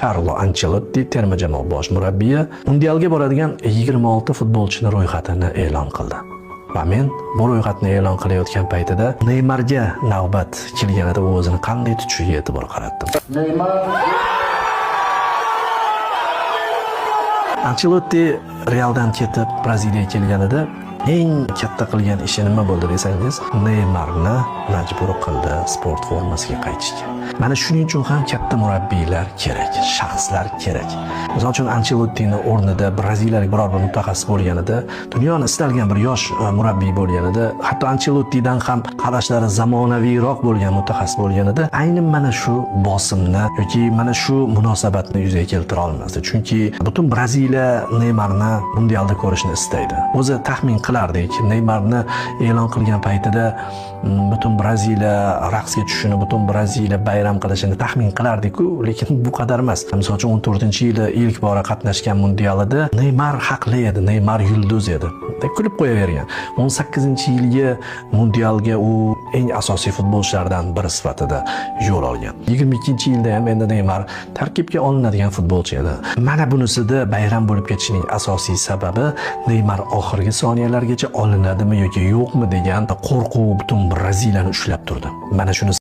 Carlo Ancelotti terma jamoa bosh murabbiyi mundialga boradigan 26 futbolchini ro'yxatini e'lon qildi. Va men bu ro'yxatni e'lon qilayotgan paytida Neymarga navbat kelganida u o'zini qanday tutishiga e'tibor qaratdim. Ancelotti Realdan ketib Braziliyaga kelganida eng katta qilgan ishi nima bo'ldi desangiz, Neymarni majbur qildi sport formasiga qaytishga. Mana shuning uchun ham katta murabbiylar kerak, shaxslar kerak. Misol uchun Ancelottining o'rnida braziliyalik biror bir mutaxassis bo'lganida, dunyoning istalgan bir yosh murabbiy bo'lganida, hatto Ancelottidan ham qarashlari zamonaviyroq bo'lgan mutaxassis bo'lganida, aynan mana shu bosimni yoki mana shu munosabatni yuzaga keltira olmasdi. Chunki butun Braziliya Neymarni mundialda ko'rishni istaydi. O'zi taxmin qilardik, Neymarni e'lon qilgan paytida butun Braziliya raqsga tushishini, butun Braziliya bayram qilishini taxmin qilardik-ku, lekin bu qadar emas. Misol uchun 14-yili ilk bora qatnashgan mundialida Neymar haqli edi, Neymar yulduz edi. Kulib qo'yavergan. 18-yilgi mundialga u eng asosiy futbolchilardan biri sifatida yo'l olgan. 22-yilda ham endi Neymar tarkibga olinadigan futbolchi edi. Mana bunisida bayram bo'lib ketishining asosiy sababi Neymar oxirgi soniyalargacha olinadimi yoki yo'qmi degan qo'rquv butun Braziliyani ushlab turdi. Mana shuni